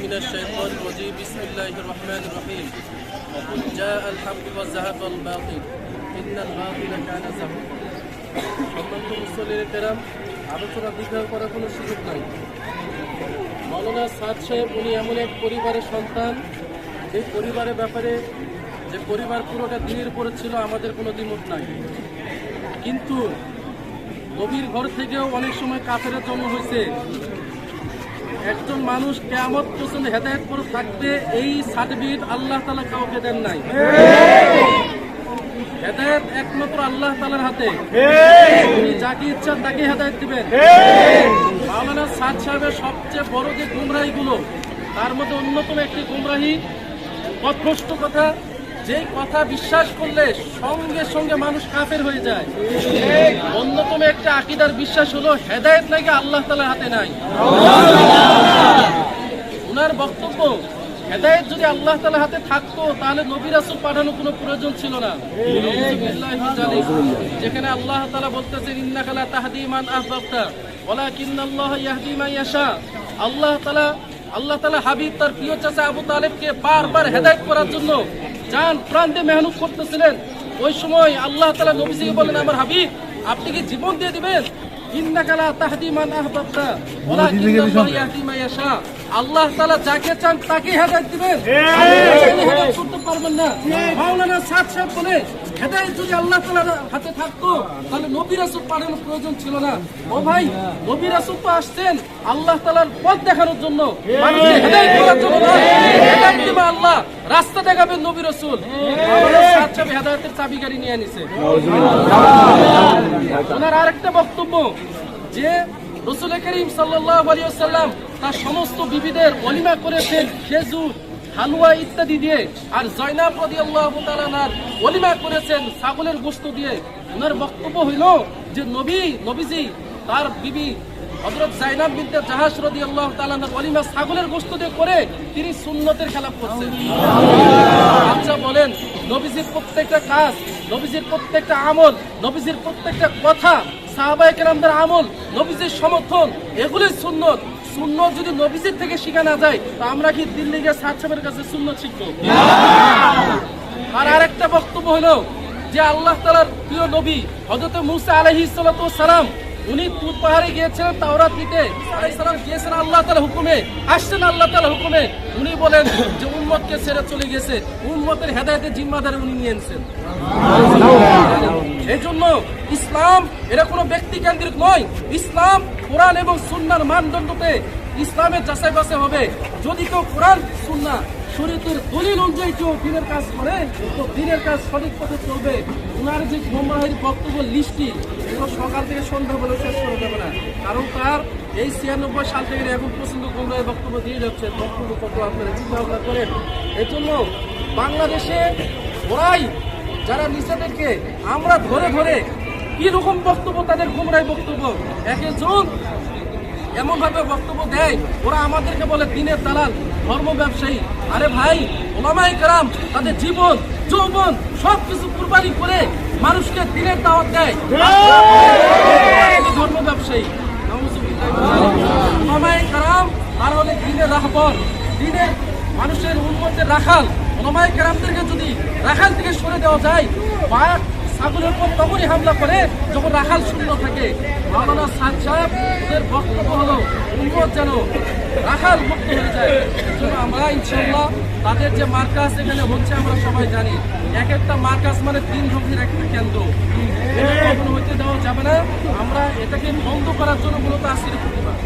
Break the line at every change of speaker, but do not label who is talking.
من الشيطان الرجيم بسم الله الرحمن الرحيم وقل جاء الحق وزهق الباطل إن الباطل كان زهوقا। সম্মানিত মুসল্লিদের কেরাম, আলোচনা দীর্ঘ করার কোনো সুযোগ নাই। মাওলানা সাদ সাহেব উনি এমন এক পরিবারের সন্তান, যে পরিবারের ব্যাপারে যে পরিবার পুরোটা দিনের উপরে ছিল, আমাদের কোনো দ্বিমত নাই। কিন্তু নবীর ঘর থেকেও অনেক সময় কাফেরের জন্ম হয়েছে। একজন মানুষ কিয়ামত পর্যন্ত হেদায়েত করে থাকবে, এই সার্টিফিকেট আল্লাহ তাআলা কাউকে দেন নাই। হেদায়েত একমাত্র আল্লাহ তাআলার হাতে, তিনি যাকে ইচ্ছা তাকে হেদায়েত দিবেন। মাওলানা সাদ সাহেবের সবচেয়ে বড় যে গুমরাহিগুলো, তার মধ্যে অন্যতম একটি গুমরাহি পথভ্রষ্ট কথা, যেই কথা বিশ্বাস করলে সঙ্গে সঙ্গে মানুষ কাফের হয়ে যায়। অন্যতম একটা আকীদার বিশ্বাস হলো হেদায়েত নাকি আল্লাহ তাআলার হাতে নাই। ওনার বক্তব্য, হেদায়েত যদি আল্লাহ তাআলার হাতে থাকতো তাহলে নবী রাসূল পাঠানোর কোনো প্রয়োজন ছিল না। যেখানে আল্লাহ তাআলা বলতেছেন ইন্নাকা লা তাহদি মান আহবাবতা ওয়ালাকিন্নাল্লাহা ইয়াহদি মান ইয়াশা। আল্লাহ তাআলা হাবিব তার প্রিয় চাচা আবু তালেবকে বারবার হেদায়েত করার জন্য জান প্রাণ দিয়ে মেহনত করতেছিলেন। ওই সময় আল্লাহ তাআলা নবীজিকে বলেন, আমার হাবিব আপনি কি জীবন দিয়ে দিবেন? ইন্নাকা লা তাহদি মান আহবাবতা ওয়ালাকিন্নাল্লাহা ইয়াহদি মান ইয়াশা। আল্লাহ তাআলা যাকে চান তাকে হেদায়েত দিবেন, আপনি হেদায়েত করতে পারবেন না। মাওলানা সাদ সাহেব বলে হেদায়েত যদি আল্লাহ তাআলার হাতে থাকতো তাহলে নবী রাসূল পাঠানোর প্রয়োজন ছিল না। ও ভাই, নবী রাসূল তো আসছেন আল্লাহ তাআলার পথ দেখানোর জন্য, মানুষকে হেদায়েত করার জন্য না। হেদায়েত দিবে আল্লাহ, রাস্তা দেখাবেন নবী রাসূল। মাওলানা সাদ সাহেব হেদায়েতের চাবিকাঠি নিয়ে নিছে। ওনার আরেকটা বক্তব্য যে রাসূল করিম সাল্লাল্লাহু আলাইহি ওয়াসাল্লাম তার সমস্ত বিবিদের ওলিমা করেছেন খেজুর, হালুয়া ইত্যাদি দিয়ে, আর জয়নাব রাদিয়াল্লাহু তাআলা আনহার ওলিমা করেছেন ছাগলের গোশত দিয়ে। ওনার বক্তব্য হইল যে নবীজি তার বিবি হযরত জাইনাব বিনতে জাহাশ রাদিয়াল্লাহু তাআলা আনহার ওলিমা ছাগলের গোশত দিয়ে করে তিনি সুন্নতের খেলাফ করছেন। আচ্ছা বলেন, নবীজির প্রত্যেকটা কাজ, নবীজির প্রত্যেকটা আমল, নবীজির প্রত্যেকটা কথা, সাহাবায়ে কেরামদের আমল, নবীজির সমর্থন, এগুলোই সুন্নত। সুন্নত যদি নবীজির থেকে শেখা না যায় তো আমরা কি দিল্লি গিয়ে সাদ সাহেবের কাছে সুন্নত শিখবো? আর আরেকটা বক্তব্য হলো যে আল্লাহ তাআলার প্রিয় নবী হযরত মূসা আলাইহিস সালাতু ওয়াস সালাম উনি তুর পাহাড়ে গিয়েছিলেন তাওরাত নিতে। আলাইহিস সালাম গিয়েছেন আল্লাহ তাআলার হুকুমে, আসছেন আল্লাহ তাআলার হুকুমে। উনি বলেন যে উম্মতকে ছেড়ে চলে গেছে, উম্মতের হেদায়েতের জিম্মাদারি উনি নিয়ে নিয়েছেন। এই জন্য ইসলাম এটা কোনো ব্যক্তি কেন্দ্রিক নয়। ইসলাম কোরআন এবং সুন্নাহর মানদণ্ডতে ইসলামের যাচাই বাছাই হবে। যদি কেউ কোরআন সুন্নাহ শরীয়তের দলিল অনুযায়ী কেউ দিনের কাজ করে তো দিনের কাজ সঠিক পথে চলবে। ওনার যে গোমরাহির বক্তব্য লিস্টটি, এগুলো সকাল থেকে সন্ধ্যা বলে শেষ করা যাবে না, কারণ তার এই 96 সাল থেকে এখন পর্যন্ত গোমরাহি বক্তব্য দিয়ে যাচ্ছে। বক্তব্য কত আপনারা চিন্তা ভাবনা করেন। এই জন্য বাংলাদেশে ওরাই যারা নিজেদেরকে আমরা ধরে ধরে কিরকম বক্তব্য, তাদের গোমরাহি বক্তব্য, একজন এমন ভাবে বক্তব্য দেয়, ওরা আমাদেরকে বলে দিনের দালাল, ধর্ম ব্যবসায়ী। আরে ভাই, উলামায়ে কেরাম তাদের জীবন যৌবন সবকিছু কুরবানি করে মানুষকে দিনের দাওয়াত দেয়, ধর্ম ব্যবসায়ী। উলামায়ে কেরাম আর হলে দিনের রাহবর, দিনের মানুষের উম্মতের রাখাল। উলামায়ে কেরামদেরকে যদি রাখাল থেকে সরে দেওয়া যায়, বা ছাগলের উপর তখনই হামলা করে যখন রাখাল শূন্য থাকে। মাওলানা সাদ সাহেব ওদের বক্তব্য হলো উম্মত যেন রাখাল মুক্ত হয়ে যায়। আমরা ইনশাআল্লাহ তাদের যে মার্কাজ এখানে হচ্ছে আমরা সবাই জানি, এক একটা মার্কাজ মানে 3 রকমের একটা কেন্দ্র, এটা কখনো হইতে দেওয়া যাবে না। আমরা এটাকে বন্ধ করার জন্য মূলত আসির প্রতিবাদ।